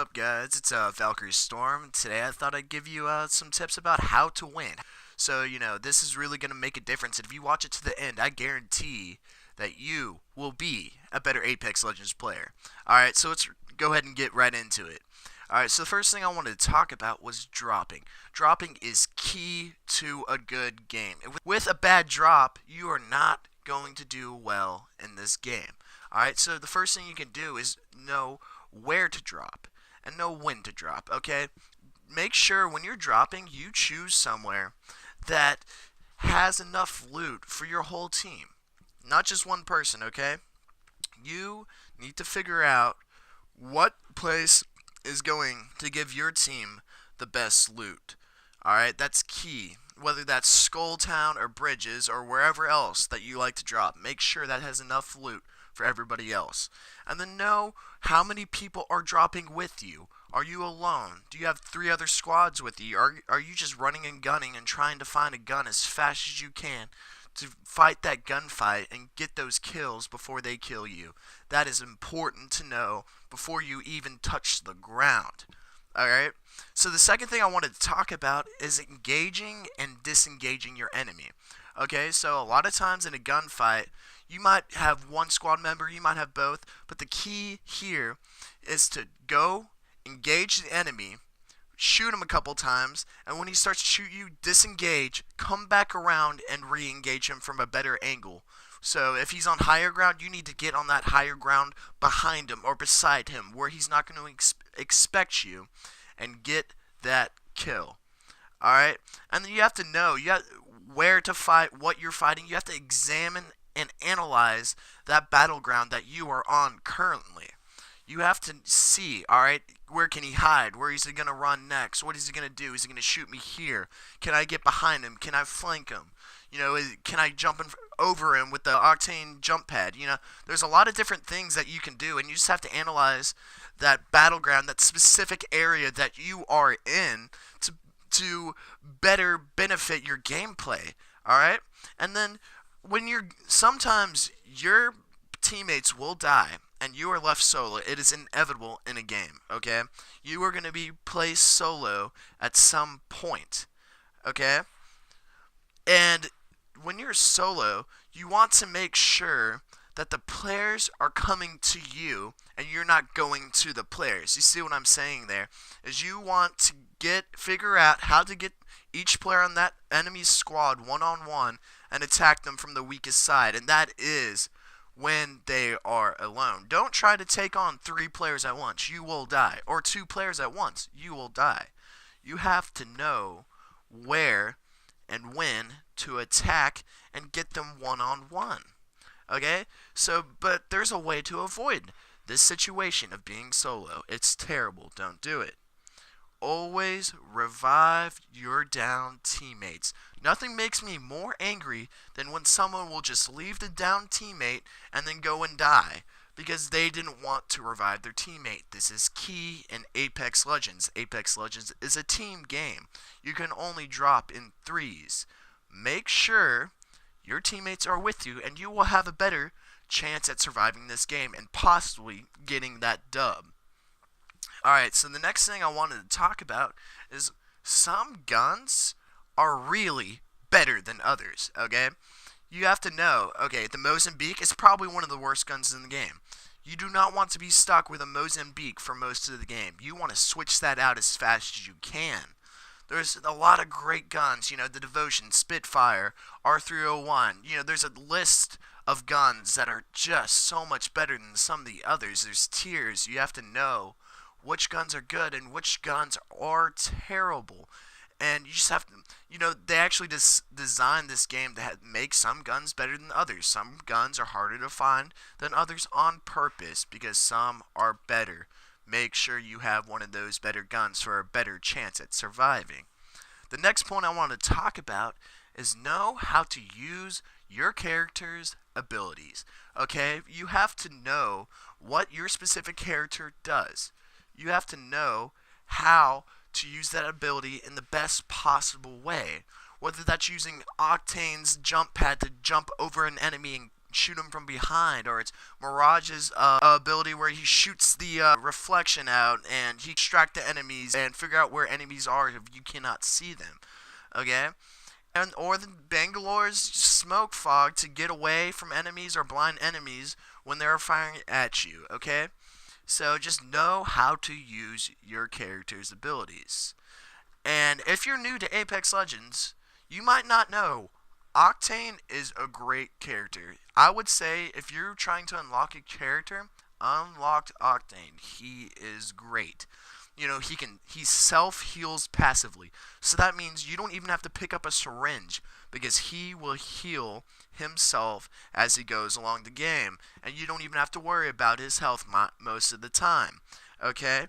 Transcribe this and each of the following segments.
up, guys? It's Valkyrie Storm. Today I thought I'd give you some tips about how to win. So, this is really going to make a difference. And if you watch it to the end, I guarantee that you will be a better Apex Legends player. Alright, so let's go ahead and get right into it. Alright, so the first thing I wanted to talk about was dropping. Dropping is key to a good game. With a bad drop, you are not going to do well in this game. Alright, so the first thing you can do is know where to drop and know when to drop, okay? Make sure when you're dropping, you choose somewhere that has enough loot for your whole team. Not just one person, okay? You need to figure out what place is going to give your team the best loot. Alright, that's key. Whether that's Skull Town or Bridges or wherever else that you like to drop, make sure that has enough loot for everybody else. And then know how many people are dropping with you. Are you alone? Do you have 3 other squads with you? Are you just running and gunning and trying to find a gun as fast as you can to fight that gunfight and get those kills before they kill you? That is important to know before you even touch the ground. Alright? So the second thing I wanted to talk about is engaging and disengaging your enemy. Okay, so a lot of times in a gunfight, you might have one squad member, you might have both, but the key here is to go, engage the enemy, shoot him a couple times, and when he starts to shoot you, disengage, come back around and re-engage him from a better angle. So if he's on higher ground, you need to get on that higher ground behind him or beside him where he's not going to expect you and get that kill. Alright? And then you have to know where to fight, what you're fighting. You have to examine and analyze that battleground that you are on currently. You have to see, alright, where can he hide? Where is he going to run next? What is he going to do? Is he going to shoot me here? Can I get behind him? Can I flank him? Can I jump over him with the Octane jump pad? There's a lot of different things that you can do, and you just have to analyze that battleground, that specific area that you are in to better benefit your gameplay, alright? And then sometimes your teammates will die and you are left solo. It is inevitable in a game, okay? You are going to be placed solo at some point, okay? And when you're solo, you want to make sure that the players are coming to you and you're not going to the players. You see what I'm saying there? Is you want to figure out how to get each player on that enemy squad one-on-one and attack them from the weakest side, and that is when they are alone. Don't try to take on 3 players at once. You will die. Or 2 players at once. You will die. You have to know where and when to attack and get them one-on-one. Okay? But there's a way to avoid this situation of being solo. It's terrible. Don't do it. Always revive your down teammates. Nothing makes me more angry than when someone will just leave the down teammate and then go and die because they didn't want to revive their teammate. This is key in Apex Legends. Apex Legends is a team game. You can only drop in 3s. Make sure your teammates are with you and you will have a better chance at surviving this game and possibly getting that dub. Alright, so the next thing I wanted to talk about is some guns are really better than others, okay? You have to know, okay, the Mozambique is probably one of the worst guns in the game. You do not want to be stuck with a Mozambique for most of the game. You want to switch that out as fast as you can. There's a lot of great guns, the Devotion, Spitfire, R301. There's a list of guns that are just so much better than some of the others. There's tiers. You have to know which guns are good and which guns are terrible. And you just have to, they actually designed this game to make some guns better than others. Some guns are harder to find than others on purpose because some are better. Make sure you have one of those better guns for a better chance at surviving. The next point I want to talk about is know how to use your character's abilities. Okay? You have to know what your specific character does. You have to know how to use that ability in the best possible way. Whether that's using Octane's jump pad to jump over an enemy and shoot them from behind, or it's Mirage's ability where he shoots the reflection out and he extract the enemies and figure out where enemies are if you cannot see them. Okay? And or the Bangalore's smoke fog to get away from enemies or blind enemies when they're firing at you. Okay? So just know how to use your character's abilities. And if you're new to Apex Legends, you might not know Octane is a great character. I would say if you're trying to unlock a character, unlock Octane. He is great. You know, he self-heals passively. So that means you don't even have to pick up a syringe because he will heal himself as he goes along the game. And you don't even have to worry about his health most of the time. Okay?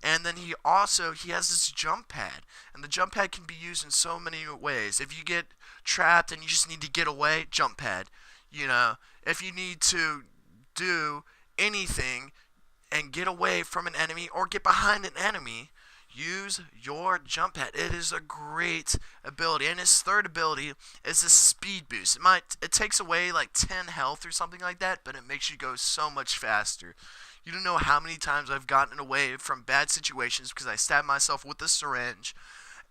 And then he has this jump pad. And the jump pad can be used in so many ways. If you get trapped and you just need to get away, jump pad. You know, if you need to do anything and get away from an enemy or get behind an enemy, use your jump pad. It is a great ability. And his third ability is a speed boost. It takes away like 10 health or something like that, but it makes you go so much faster. You don't know how many times I've gotten away from bad situations because I stabbed myself with a syringe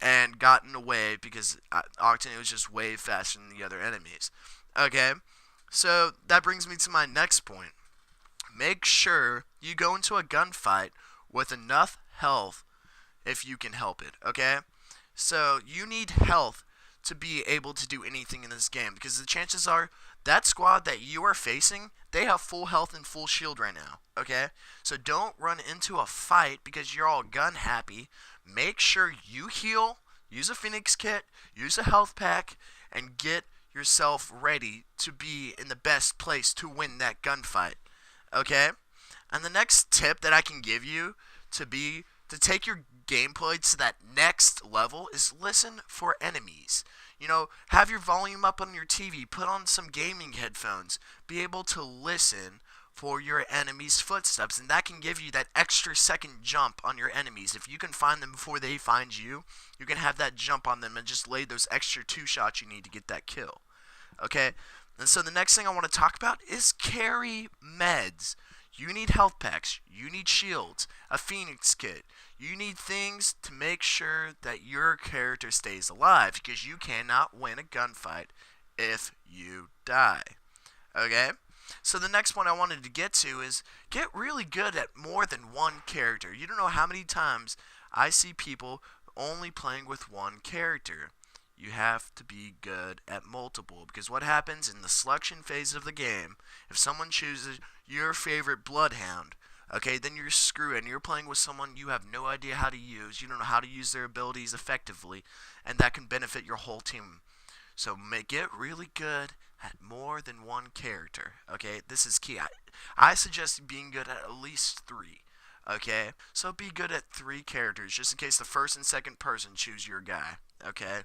and gotten away because Octane was just way faster than the other enemies. Okay, so that brings me to my next point. Make sure you go into a gunfight with enough health if you can help it, okay? So you need health to be able to do anything in this game because the chances are that squad that you are facing, they have full health and full shield right now, okay? So don't run into a fight because you're all gun happy. Make sure you heal, use a Phoenix kit, use a health pack, and get yourself ready to be in the best place to win that gunfight, okay? And the next tip that I can give you to take your gameplay to that next level is listen for enemies. You know, have your volume up on your TV, put on some gaming headphones, be able to listen for your enemy's footsteps, and that can give you that extra second jump on your enemies. If you can find them before they find you, you can have that jump on them and just lay those extra 2 shots you need to get that kill. Okay? And so the next thing I want to talk about is carry meds. You need health packs, you need shields, a Phoenix kit. You need things to make sure that your character stays alive because you cannot win a gunfight if you die. Okay? So the next one I wanted to get to is get really good at more than one character. You don't know how many times I see people only playing with one character. You have to be good at multiple because what happens in the selection phase of the game, if someone chooses your favorite Bloodhound, okay, then you're screwed and you're playing with someone you have no idea how to use. You don't know how to use their abilities effectively, and that can benefit your whole team. So get really good at more than one character, okay? This is key. I suggest being good at least 3, okay? So be good at 3 characters just in case the first and second person choose your guy, okay?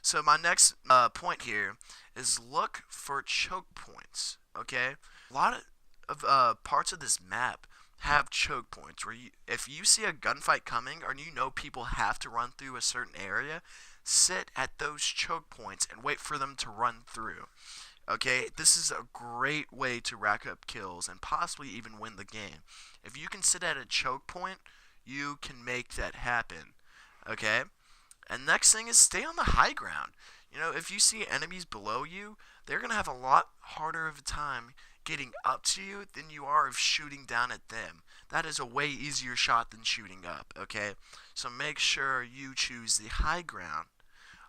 So my next point here is look for choke points, okay? A lot of parts of this map have choke points where if you see a gunfight coming or you know people have to run through a certain area, sit at those choke points and wait for them to run through. Okay, this is a great way to rack up kills and possibly even win the game. If you can sit at a choke point, you can make that happen. Okay? And next thing is stay on the high ground. You know, if you see enemies below you, they're going to have a lot harder of a time getting up to you than you are of shooting down at them. That is a way easier shot than shooting up, okay? So make sure you choose the high ground.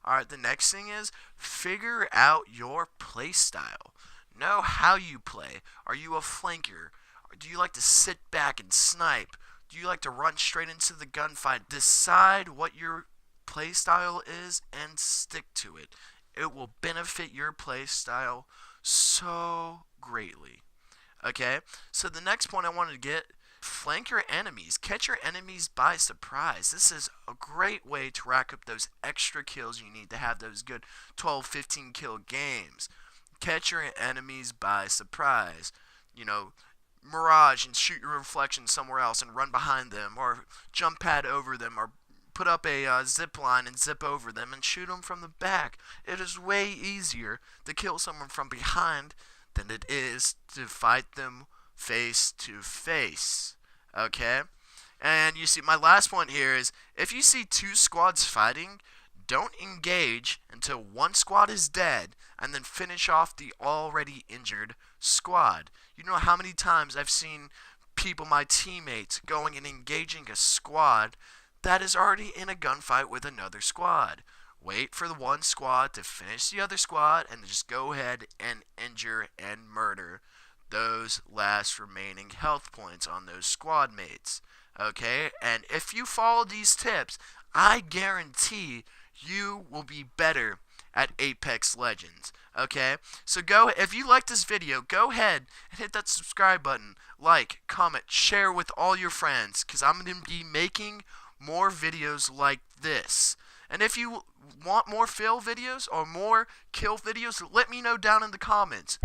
Alright, the next thing is figure out your play style. Know how you play. Are you a flanker? Do you like to sit back and snipe? Do you like to run straight into the gunfight? Decide what your play style is and stick to it. It will benefit your play style so greatly. Okay, so the next point I wanted to get, flank your enemies. Catch your enemies by surprise. This is a great way to rack up those extra kills you need to have those good 12, 15 kill games. Catch your enemies by surprise. You know, Mirage and shoot your reflection somewhere else and run behind them, or jump pad over them, or put up a zip line and zip over them and shoot them from the back. It is way easier to kill someone from behind than it is to fight them face to face. Okay? And you see, my last point here is if you see two squads fighting, don't engage until one squad is dead and then finish off the already injured squad. You know how many times I've seen people, my teammates, going and engaging a squad that is already in a gunfight with another squad. Wait for the one squad to finish the other squad and just go ahead and injure and murder those last remaining health points on those squad mates. Okay? And if you follow these tips, I guarantee you will be better at Apex Legends. Okay? So if you like this video, go ahead and hit that subscribe button, like, comment, share with all your friends, because I'm going to be making more videos like this. And if you want more fail videos or more kill videos, let me know down in the comments.